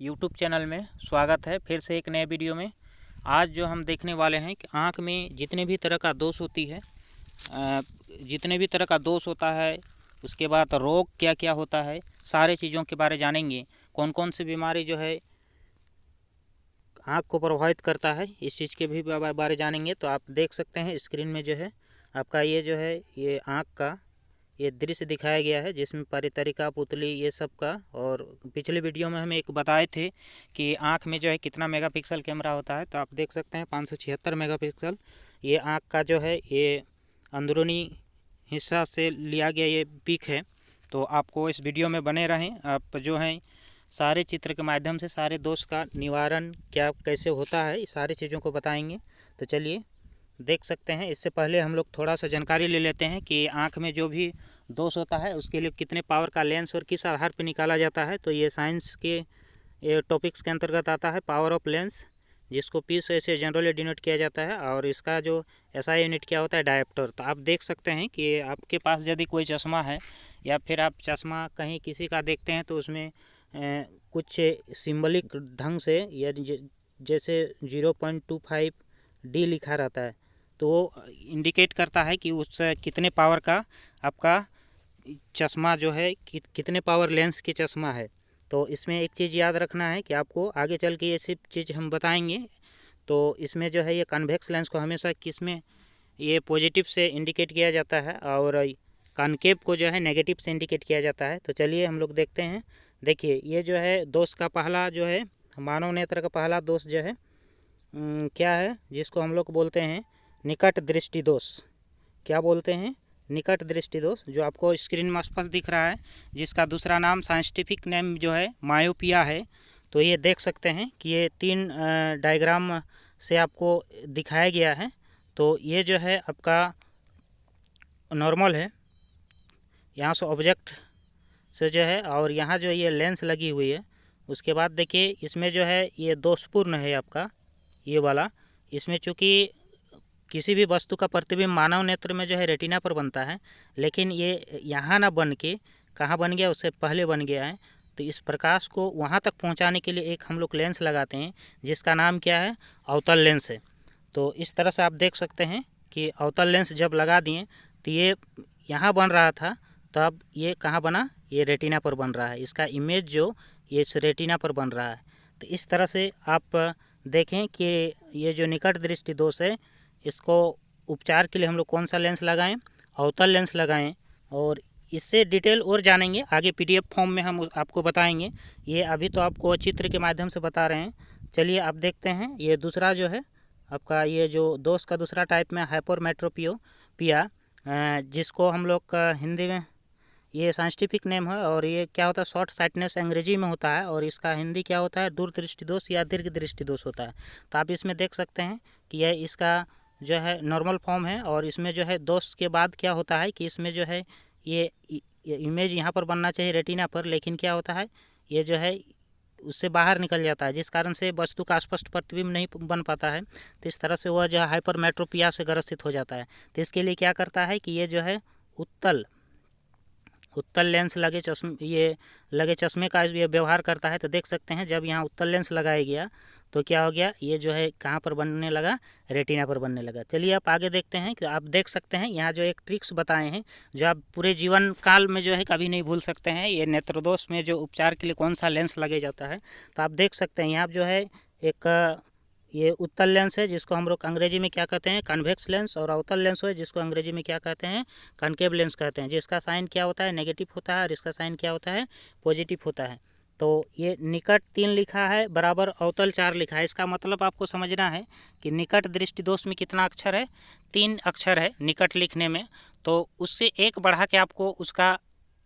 YouTube channel में स्वागत है फिर से एक नए वीडियो में। आज जो हम देखने वाले हैं कि आँख में जितने भी तरह का दोष होती है, जितने भी तरह का दोष होता है, उसके बाद रोग क्या क्या होता है, सारे चीज़ों के बारे जानेंगे। कौन कौन सी बीमारी जो है आँख को प्रभावित करता है, इस चीज़ के भी बारे जानेंगे। तो आप देख सकते हैं स्क्रीन में जो है आपका ये जो है ये आँख का ये दृश्य दिखाया गया है, जिसमें परितरिका, पुतली, ये सब का। और पिछले वीडियो में हम एक बताए थे कि आँख में जो है कितना मेगापिक्सल कैमरा होता है। तो आप देख सकते हैं 576 मेगापिक्सल ये आँख का जो है ये अंदरूनी हिस्सा से लिया गया ये पिक है। तो आपको इस वीडियो में बने रहें। आप जो हैं सारे चित्र के माध्यम से सारे दोष का निवारण क्या कैसे होता है, सारी चीज़ों को बताएंगे। तो चलिए देख सकते हैं। इससे पहले हम लोग थोड़ा सा जानकारी ले लेते हैं कि आँख में जो भी दोष होता है उसके लिए कितने पावर का लेंस और किस आधार पर निकाला जाता है। तो ये साइंस के ये टॉपिक्स के अंतर्गत आता है, पावर ऑफ लेंस, जिसको पी से जनरली डिनोट किया जाता है। और इसका जो एसआई यूनिट क्या होता है, डायोप्टर। तो आप देख सकते हैं कि आपके पास यदि कोई चश्मा है या फिर आप चश्मा कहीं किसी का देखते हैं तो उसमें कुछ सिंबलिक ढंग से या जैसे 0.25 डी लिखा रहता है, तो वो इंडिकेट करता है कि उस कितने पावर का आपका चश्मा जो है कितने पावर लेंस की चश्मा है। तो इसमें एक चीज़ याद रखना है कि आपको आगे चल के ये सब चीज़ हम बताएंगे। तो इसमें जो है ये कन्वेक्स लेंस को हमेशा किस में ये पॉजिटिव से इंडिकेट किया जाता है और कॉनकेव को जो है नेगेटिव से इंडिकेट किया जाता है। तो चलिए हम लोग देखते हैं। देखिए ये जो है दोष का पहला जो है मानव नेत्र का पहला दोष जो है क्या है, जिसको हम लोग बोलते हैं निकट दृष्टि दोष। क्या बोलते हैं? निकट दृष्टि दोष, जो आपको स्क्रीन में स्पष्ट दिख रहा है, जिसका दूसरा नाम साइंटिफिक नेम जो है मायोपिया है। तो ये देख सकते हैं कि ये 3 डायग्राम से आपको दिखाया गया है। तो ये जो है आपका नॉर्मल है, यहाँ से ऑब्जेक्ट से जो है, और यहाँ जो ये लेंस लगी हुई है। उसके बाद देखिए इसमें जो है ये दोषपूर्ण है आपका ये वाला। इसमें चूँकि किसी भी वस्तु का प्रतिबिंब मानव नेत्र में जो है रेटिना पर बनता है, लेकिन ये यहाँ ना बन के कहाँ बन गया, उससे पहले बन गया है। तो इस प्रकाश को वहाँ तक पहुँचाने के लिए एक हम लोग लेंस लगाते हैं, जिसका नाम क्या है, अवतल लेंस है। तो इस तरह से आप देख सकते हैं कि अवतल लेंस जब लगा दिए तो ये यहाँ बन रहा था, तब ये कहाँ बना, ये रेटिना पर बन रहा है। इसका इमेज जो ये इस रेटिना पर बन रहा है। तो इस तरह से आप देखें कि ये जो निकट दृष्टि दोष है, इसको उपचार के लिए हम लोग कौन सा लेंस लगाएं, अवतल लेंस लगाएं। और इससे डिटेल और जानेंगे आगे पीडीएफ फॉर्म में हम आपको बताएंगे। ये अभी तो आपको चित्र के माध्यम से बता रहे हैं। चलिए आप देखते हैं ये दूसरा जो है आपका ये जो दोष का दूसरा टाइप में हाइपरमेट्रोपिया, जिसको हम लोग हिंदी में ये साइंटिफिक नेम है। और ये क्या होता है, शॉर्ट साइटनेस अंग्रेजी में होता है, और इसका हिंदी क्या होता है, दूरदृष्टि दोष या दीर्घ दृष्टि दोष होता है। तो आप इसमें देख सकते हैं कि यह इसका जो है नॉर्मल फॉर्म है। और इसमें जो है दोष के बाद क्या होता है कि इसमें जो है ये इमेज यहाँ पर बनना चाहिए रेटिना पर, लेकिन क्या होता है ये जो है उससे बाहर निकल जाता है, जिस कारण से वस्तु का स्पष्ट प्रतिबिंब नहीं बन पाता है। तो इस तरह से वह जो है हाइपरमेट्रोपिया से ग्रसित हो जाता है। तो इसके लिए क्या करता है कि ये जो है उत्तल लेंस लगे चश्मे का ये व्यवहार करता है। तो देख सकते हैं जब यहाँ उत्तल लेंस लगाया गया तो क्या हो गया, ये जो है कहाँ पर बनने लगा, रेटिना पर बनने लगा। चलिए आप आगे देखते हैं कि आप देख सकते हैं यहाँ जो एक ट्रिक्स बताए हैं, जो आप पूरे जीवन काल में जो है कभी नहीं भूल सकते हैं। ये नेत्रदोष में जो उपचार के लिए कौन सा लेंस लगे जाता है, तो आप देख सकते हैं यहाँ जो है एक ये उत्तल लेंस है, जिसको हम लोग अंग्रेजी में क्या कहते हैं, कन्वेक्स लेंस। और अवतल लेंस है, जिसको अंग्रेजी में क्या कहते हैं, कॉनकेव लेंस कहते हैं। जिसका साइन क्या होता है, नेगेटिव होता है, और इसका साइन क्या होता है, पॉजिटिव होता है। तो ये निकट 3 लिखा है बराबर अवतल 4 लिखा है। इसका मतलब आपको समझना है कि निकट दृष्टि दोष में कितना अक्षर है, 3 अक्षर है निकट लिखने में। तो उससे एक बढ़ा के आपको उसका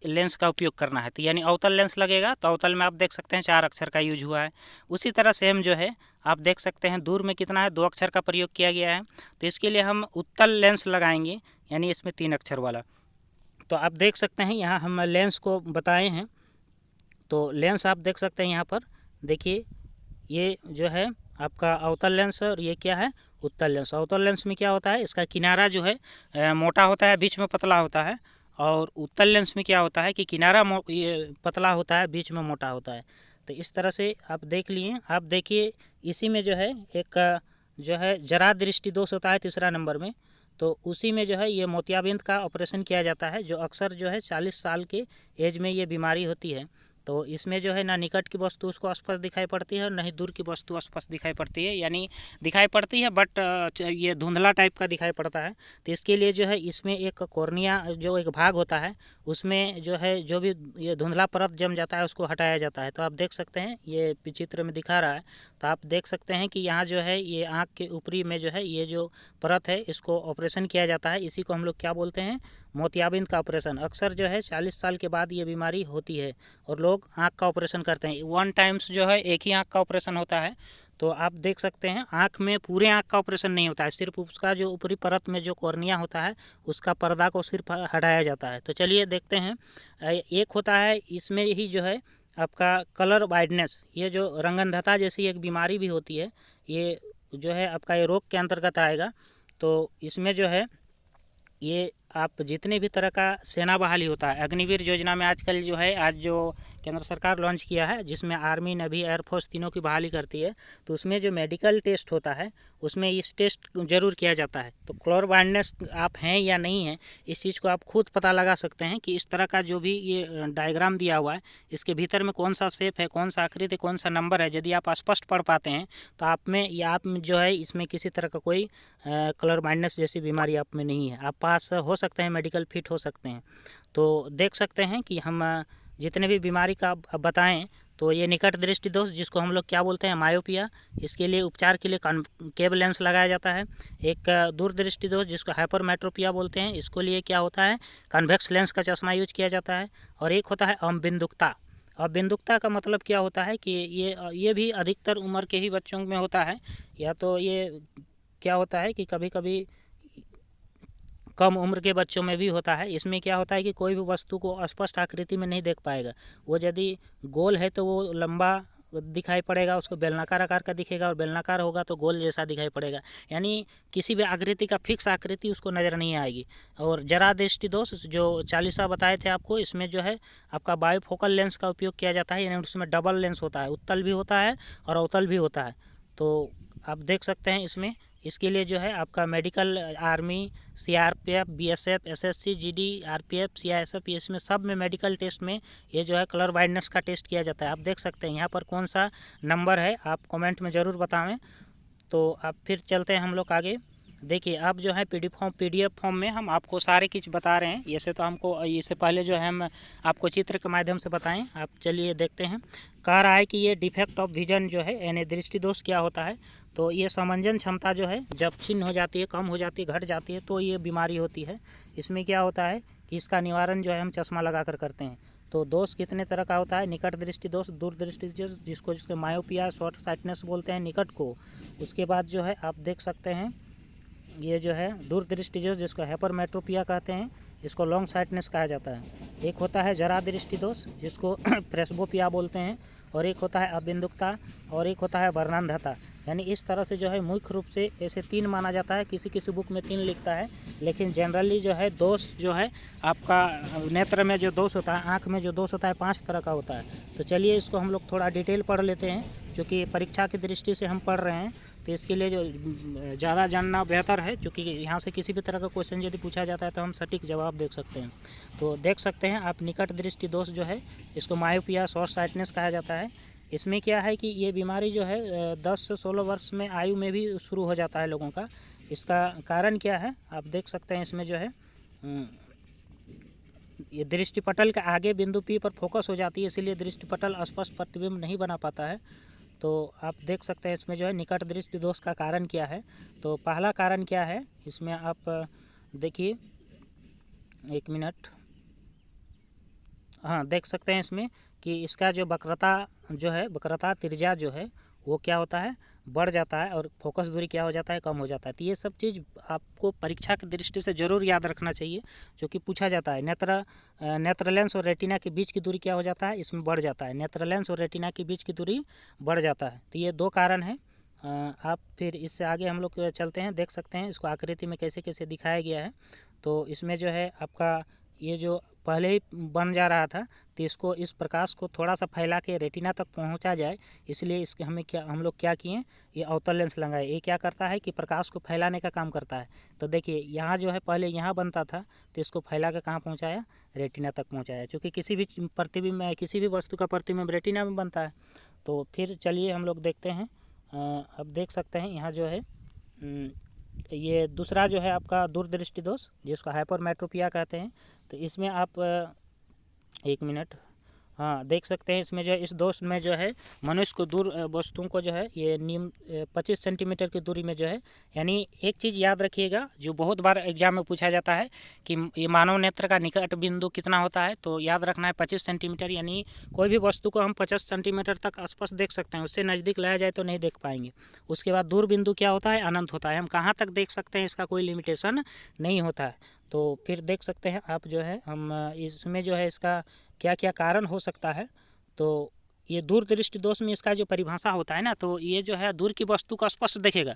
लेंस का उपयोग करना है। तो यानी अवतल लेंस लगेगा तो अवतल में आप देख सकते हैं 4 अक्षर का यूज हुआ है। उसी तरह सेम जो है आप देख सकते हैं दूर में कितना है, 2 अक्षर का प्रयोग किया गया है। तो इसके लिए हम उत्तल लेंस लगाएंगे, यानी इसमें 3 अक्षर वाला। तो आप देख सकते हैं यहाँ हम लेंस को बताए हैं। तो लेंस आप देख सकते हैं यहाँ पर, देखिए ये जो है आपका अवतल लेंस और ये क्या है, उत्तल लेंस। अवतल लेंस में क्या होता है, इसका किनारा जो है मोटा होता है, बीच में पतला होता है। और उत्तल लेंस में क्या होता है कि किनारा ये पतला होता है, बीच में मोटा होता है। तो इस तरह से आप देख लिए। आप देखिए इसी में जो है एक जो है जरा दृष्टि दोष होता है तीसरा नंबर में, तो उसी में जो है ये मोतियाबिंद का ऑपरेशन किया जाता है, जो अक्सर जो है 40 साल के एज में ये बीमारी होती है। तो इसमें जो है ना निकट की वस्तु उसको स्पष्ट दिखाई पड़ती है और नहीं दूर की वस्तु स्पष्ट दिखाई पड़ती है, यानी दिखाई पड़ती है बट ये धुंधला टाइप का दिखाई पड़ता है। तो इसके लिए जो है इसमें एक कॉर्निया जो एक भाग होता है उसमें जो है जो भी ये धुंधला परत जम जाता है उसको हटाया जाता है। तो आप देख सकते हैं ये चित्र में दिखा रहा है, तो आप देख सकते हैं कि यहाँ जो है ये आँख के ऊपरी में जो है ये जो परत है इसको ऑपरेशन किया जाता है। इसी को हम लोग क्या बोलते हैं, मोतियाबिंद का ऑपरेशन। अक्सर जो है 40 साल के बाद ये बीमारी होती है और लोग आँख का ऑपरेशन करते हैं। 1 टाइम्स जो है एक ही आँख का ऑपरेशन होता है। तो आप देख सकते हैं आँख में पूरे आँख का ऑपरेशन नहीं होता है, सिर्फ उसका जो ऊपरी परत में जो कॉर्निया होता है उसका पर्दा को सिर्फ हटाया जाता है। तो चलिए देखते हैं। एक होता है इसमें ही जो है आपका कलर वाइडनेस, ये जो रंगनधता जैसी एक बीमारी भी होती है, ये जो है आपका ये रोग के अंतर्गत आएगा। तो इसमें जो है ये आप जितने भी तरह का सेना बहाली होता है, अग्निवीर योजना में आजकल जो है आज जो केंद्र सरकार लॉन्च किया है जिसमें आर्मी, नेवी, एयरफोर्स तीनों की बहाली करती है, तो उसमें जो मेडिकल टेस्ट होता है उसमें इस टेस्ट ज़रूर किया जाता है। तो कलर ब्लाइंडनेस आप हैं या नहीं हैं इस चीज़ को आप खुद पता लगा सकते हैं कि इस तरह का जो भी ये डायग्राम दिया हुआ है इसके भीतर में कौन सा शेप है, कौन सा आकृति, कौन सा नंबर है। यदि आप स्पष्ट पढ़ पाते हैं तो आप में या आप जो है इसमें किसी तरह का कोई कलर ब्लाइंडनेस जैसी बीमारी आप में नहीं है, आप पास हो सकते हैं, मेडिकल फिट हो सकते हैं। तो देख सकते हैं कि हम जितने भी बीमारी का बताएं, तो ये निकट दृष्टि दोष जिसको हम लोग क्या बोलते हैं, मायोपिया, इसके लिए उपचार के लिए कॉन्केव लेंस लगाया जाता है। एक दूर दृष्टि दोष जिसको हाइपरमेट्रोपिया बोलते हैं, इसको लिए क्या होता है, कन्वेक्स लेंस का चश्मा यूज किया जाता है। और एक होता है अबिंदुकता। अबिंदुकता का मतलब क्या होता है कि ये भी अधिकतर उम्र के ही बच्चों में होता है, या तो ये क्या होता है कि कभी कभी कम उम्र के बच्चों में भी होता है। इसमें क्या होता है कि कोई भी वस्तु को स्पष्ट आकृति में नहीं देख पाएगा, वो यदि गोल है तो वो लंबा दिखाई पड़ेगा, उसको बेलनाकार आकार का दिखेगा, और बेलनाकार होगा तो गोल जैसा दिखाई पड़ेगा, यानी किसी भी आकृति का फिक्स आकृति उसको नज़र नहीं आएगी। और जरा दृष्टि दोष जो 40 बताए थे आपको, इसमें जो है आपका बायोफोकल लेंस का उपयोग किया जाता है, यानी उसमें डबल लेंस होता है, उत्तल भी होता है और अवतल भी होता है। तो आप देख सकते हैं इसके लिए जो है आपका medical, army, CRPF, BSF, SSC, GD, RPF, CISF, इसमें सब में मेडिकल टेस्ट में ये जो है कलर ब्लाइंडनेस का टेस्ट किया जाता है। आप देख सकते हैं यहाँ पर कौन सा नंबर है, आप कमेंट में ज़रूर बताएं। तो आप फिर चलते हैं हम लोग आगे। देखिए अब जो है पीडीएफ फॉर्म में हम आपको सारे कुछ बता रहे हैं। ऐसे तो हमको इससे पहले जो है हम आपको चित्र के माध्यम से बताएं। आप चलिए देखते हैं। कह रहा है कि ये डिफेक्ट ऑफ विजन जो है यानी दृष्टि दोष क्या होता है, तो ये समंजन क्षमता जो है जब छिन्न हो जाती है, कम हो जाती है, घट जाती है, तो ये बीमारी होती है। इसमें क्या होता है कि इसका निवारण जो है हम चश्मा लगा कर करते हैं। तो दोष कितने तरह का होता है, निकट दृष्टि दोष, दूर दृष्टि दोष जिसको मायोपिया, शॉर्ट साइटनेस बोलते हैं निकट को। उसके बाद जो है आप देख सकते हैं ये जो है दूर दृष्टि दोष जिसको हाइपरमेट्रोपिया कहते हैं, इसको लॉन्ग साइटनेस कहा जाता है। एक होता है जरा दृष्टि दोष जिसको प्रेस्बोपिया बोलते हैं, और एक होता है अबिंदुकता, और एक होता है वर्णनधता। यानी इस तरह से जो है मुख्य रूप से ऐसे 3 माना जाता है, किसी किसी बुक में 3 लिखता है, लेकिन जनरली जो है दोष जो है आपका नेत्र में जो दोष होता है, आँख में जो दोष होता है 5 तरह का होता है। तो चलिए इसको हम लोग थोड़ा डिटेल पढ़ लेते हैं, क्योंकि परीक्षा की दृष्टि से हम पढ़ रहे हैं, तो इसके लिए जो ज़्यादा जानना बेहतर है, क्योंकि यहाँ से किसी भी तरह का क्वेश्चन यदि पूछा जाता है तो हम सटीक जवाब देख सकते हैं। तो देख सकते हैं आप निकट दृष्टि दोष जो है इसको मायोपिया, शॉर्ट साइटनेस कहा जाता है। इसमें क्या है कि ये बीमारी जो है 10 से 16 वर्ष में आयु में भी शुरू हो जाता है लोगों का। इसका कारण क्या है आप देख सकते हैं। इसमें जो है ये दृष्टिपटल के आगे बिंदु P पर फोकस हो जाती है, इसीलिए दृष्टिपटल स्पष्ट प्रतिबिंब नहीं बना पाता है। तो आप देख सकते हैं इसमें जो है निकट दृष्टि दोष का कारण क्या है। तो पहला कारण क्या है इसमें आप देखिए, 1 मिनट, हाँ देख सकते हैं इसमें कि इसका जो वक्रता जो है, वक्रता त्रिज्या जो है वो क्या होता है, बढ़ जाता है, और फोकस दूरी क्या हो जाता है, कम हो जाता है। तो ये सब चीज़ आपको परीक्षा की दृष्टि से ज़रूर याद रखना चाहिए, जो कि पूछा जाता है। नेत्र लेंस और रेटिना के बीच की दूरी क्या हो जाता है, इसमें बढ़ जाता है। नेत्र लेंस और रेटिना के बीच की दूरी बढ़ जाता है। तो ये 2 कारण हैं। आप फिर इससे आगे हम लोग चलते हैं, देख सकते हैं इसको आकृति में कैसे कैसे दिखाया गया है। तो इसमें जो है आपका ये जो पहले ही बन जा रहा था, तो इसको, इस प्रकाश को थोड़ा सा फैला के रेटिना तक पहुंचा जाए, इसलिए इसके हम लोग क्या किए, ये अवतल लेंस लगाए। ये क्या करता है कि प्रकाश को फैलाने का काम करता है। तो देखिए यहाँ जो है पहले यहाँ बनता था, तो इसको फैला के कहाँ पहुँचाया, रेटिना तक पहुँचाया। चूँकि किसी भी प्रतिबिंब में, किसी भी वस्तु का प्रतिबिंब रेटिना में बनता है। तो फिर चलिए हम लोग देखते हैं। अब देख सकते हैं यहाँ जो है ये दूसरा जो है आपका दूरदृष्टि दोष, जिसको हाइपरमेट्रोपिया कहते हैं। तो इसमें आप 1 मिनट, हाँ देख सकते हैं इसमें जो है, इस दोष में जो है मनुष्य को दूर वस्तुओं को जो है ये 25 सेंटीमीटर की दूरी में जो है, यानी एक चीज़ याद रखिएगा जो बहुत बार एग्जाम में पूछा जाता है कि ये मानव नेत्र का निकट बिंदु कितना होता है। तो याद रखना है 25 सेंटीमीटर, यानी कोई भी वस्तु को हम 50 सेंटीमीटर तक स्पष्ट देख सकते हैं, उससे नज़दीक लाया जाए तो नहीं देख पाएंगे। उसके बाद दूर बिंदु क्या होता है, अनंत होता है, हम कहाँ तक देख सकते हैं, इसका कोई लिमिटेशन नहीं होता है। तो फिर देख सकते हैं आप जो है, हम इसमें जो है इसका क्या क्या कारण हो सकता है। तो ये दूरदृष्टि दोष में इसका जो परिभाषा होता है ना, तो ये जो है दूर की वस्तु को स्पष्ट देखेगा।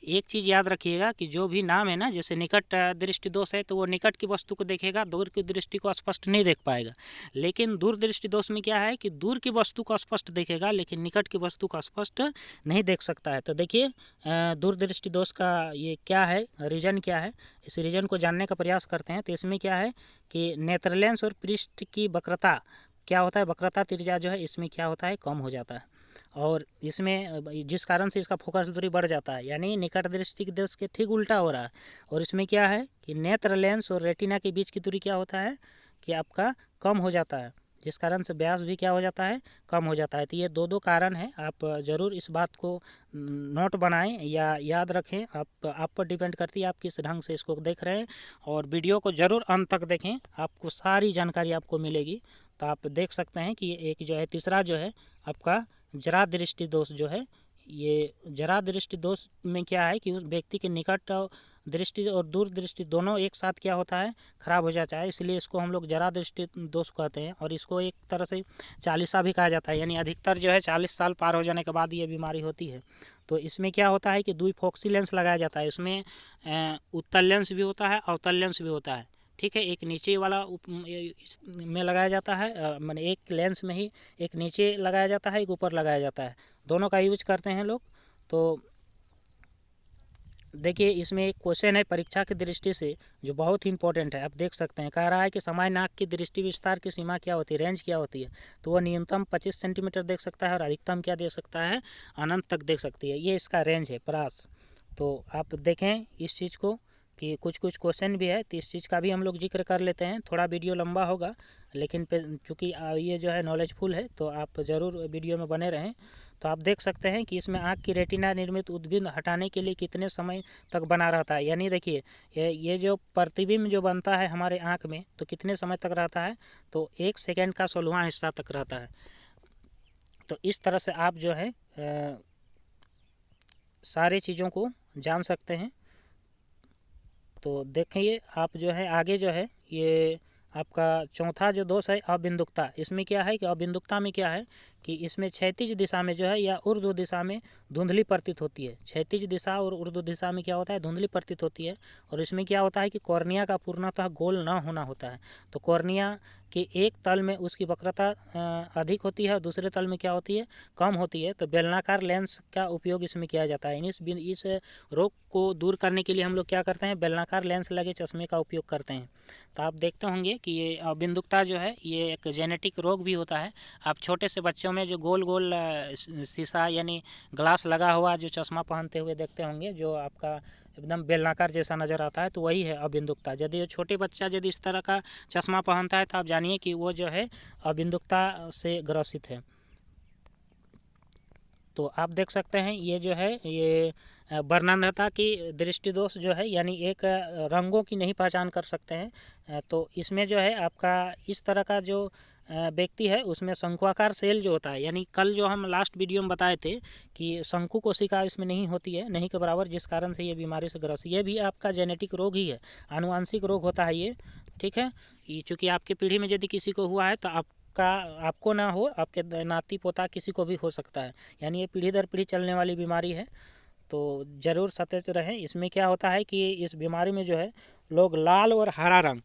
एक चीज़ याद रखिएगा कि जो भी नाम है ना, जैसे निकट दृष्टि दोष है तो वो निकट की वस्तु को देखेगा, दूर की दृष्टि को स्पष्ट नहीं देख पाएगा। लेकिन दूरदृष्टि दोष में क्या है कि दूर की वस्तु को स्पष्ट देखेगा, लेकिन निकट की वस्तु को स्पष्ट नहीं देख सकता है। तो देखिए दूरदृष्टि दोष का ये क्या है, रीजन क्या है, इस रीजन को जानने का प्रयास करते हैं। तो इसमें क्या है कि नेत्र लेंस और पृष्ठ की वक्रता क्या होता है, वक्रता त्रिज्या जो है इसमें क्या होता है, कम हो जाता है। और इसमें जिस कारण से इसका फोकस दूरी बढ़ जाता है, यानी निकट दृष्टि के दोष के ठीक उल्टा हो रहा है। और इसमें क्या है कि नेत्र लेंस और रेटिना के बीच की दूरी क्या होता है कि आपका कम हो जाता है, जिस कारण से व्यास भी क्या हो जाता है, कम हो जाता है। तो ये दो कारण है, आप ज़रूर इस बात को नोट बनाएं या याद रखें। आप पर डिपेंड करती है आप किस ढंग से इसको देख रहे हैं। और वीडियो को ज़रूर अंत तक देखें, आपको सारी जानकारी आपको मिलेगी। तो आप देख सकते हैं कि ये एक जो है तीसरा जो है आपका जरा दृष्टि दोष जो है, ये जरा दृष्टि दोष में क्या है कि उस व्यक्ति के निकट दृष्टि और दूर दृष्टि दोनों एक साथ क्या होता है, खराब हो जाता है, इसलिए इसको हम लोग जरा दृष्टि दोष कहते हैं। और इसको एक तरह से चालीसा भी कहा जाता है, यानी अधिकतर जो है 40 साल पार हो जाने के बाद ये बीमारी होती है। तो इसमें क्या होता है कि द्विफोक्सी लेंस लगाया जाता है। इसमें उत्तल लेंस भी होता है, अवतल लेंस भी होता है, ठीक है। एक नीचे वाला में लगाया जाता है, मैंने एक लेंस में ही एक नीचे लगाया जाता है, एक ऊपर लगाया जाता है, दोनों का यूज करते हैं लोग। तो देखिए इसमें एक क्वेश्चन है परीक्षा की दृष्टि से जो बहुत ही इंपॉर्टेंट है। आप देख सकते हैं, कह रहा है कि समय नाक की दृष्टि विस्तार की सीमा क्या होती है, रेंज क्या होती है। तो वो न्यूनतम 25 सेंटीमीटर देख सकता है और अधिकतम क्या दे सकता है, अनंत तक देख सकती है। ये इसका रेंज है, प्रास। तो आप देखें इस चीज़ को कि कुछ क्वेश्चन भी है, तो इस चीज़ का भी हम लोग जिक्र कर लेते हैं। थोड़ा वीडियो लंबा होगा, लेकिन चूँकि ये जो है नॉलेजफुल है, तो आप ज़रूर वीडियो में बने रहें। तो आप देख सकते हैं कि इसमें आँख की रेटिना निर्मित उद्भिन्न हटाने के लिए कितने समय तक बना रहता है। यानी देखिए ये जो प्रतिबिंब जो बनता है हमारे आँख में, तो कितने समय तक रहता है, तो 1 सेकेंड का 16वां हिस्सा तक रहता है। तो इस तरह से आप जो है सारे चीज़ों को जान सकते हैं। तो देखिए आप जो है आगे जो है ये आपका चौथा जो दोष है अबिंदुकता। इसमें क्या है कि अबिंदुकता में क्या है कि इसमें क्षैतिज दिशा में जो है या ऊर्ध्व दिशा में धुंधली प्रतीत होती है। क्षैतिज दिशा और ऊर्ध्व दिशा में क्या होता है, धुंधली प्रतीत होती है। और इसमें क्या होता है कि कॉर्निया का पूर्णतः गोल ना होना होता है। तो कॉर्निया के एक तल में उसकी वक्रता अधिक होती है और दूसरे तल में क्या होती है, कम होती है। तो बेलनाकार लेंस का उपयोग इसमें किया जाता है। इस रोग को दूर करने के लिए हम लोग क्या करते हैं, बेलनाकार लेंस लगे चश्मे का उपयोग करते हैं। तो आप देखते होंगे कि ये अबिंदुकता जो है ये एक जेनेटिक रोग भी होता है। आप छोटे से बच्चों में जो गोल गोल शीशा यानी ग्लास लगा हुआ जो चश्मा पहनते हुए देखते होंगे, जो आपका एकदम बेलनाकार जैसा नज़र आता है, तो वही है अबिंदुकता। यदि छोटे बच्चा यदि इस तरह का चश्मा पहनता है तो आप जानिए कि वो जो है अबिंदुकता से ग्रसित है। तो आप देख सकते हैं ये जो है ये वर्णनता की दृष्टि दोष जो है, यानी एक रंगों की नहीं पहचान कर सकते हैं। तो इसमें जो है आपका इस तरह का जो व्यक्ति है उसमें शंकुआकार सेल जो होता है, यानी कल जो हम लास्ट वीडियो में बताए थे कि शंकु कोशिका इसमें नहीं होती है, नहीं के बराबर, जिस कारण से ये बीमारी से ग्रस्त। ये भी आपका जेनेटिक रोग ही है, आनुवंशिक रोग होता है ये, ठीक है। चूँकि आपकी पीढ़ी में यदि किसी को हुआ है तो आपको ना हो, आपके नाती पोता किसी को भी हो सकता है, यानी ये पीढ़ी दर पीढ़ी चलने वाली बीमारी है। तो ज़रूर सतर्क रहें। इसमें क्या होता है कि इस बीमारी में जो है लोग लाल और हरा रंग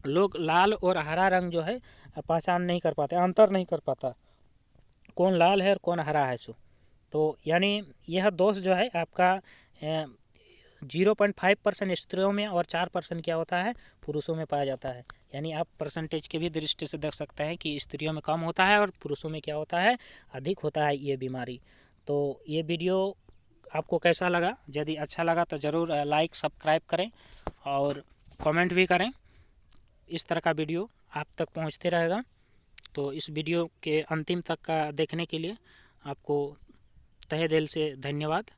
लोग लाल और हरा रंग जो है पहचान नहीं कर पाते, अंतर नहीं कर पाता कौन लाल है और कौन हरा है। सो तो यानी यह दोष जो है आपका 0.5% स्त्रियों में और 4% क्या होता है, पुरुषों में पाया जाता है। यानी आप परसेंटेज के भी दृष्टि से देख सकते हैं कि स्त्रियों में कम होता है और पुरुषों में क्या होता है, अधिक होता है ये बीमारी। तो ये वीडियो आपको कैसा लगा? यदि अच्छा लगा तो ज़रूर लाइक सब्सक्राइब करें और कमेंट भी करें। इस तरह का वीडियो आप तक पहुंचते रहेगा। तो इस वीडियो के अंतिम तक का देखने के लिए आपको तहे दिल से धन्यवाद।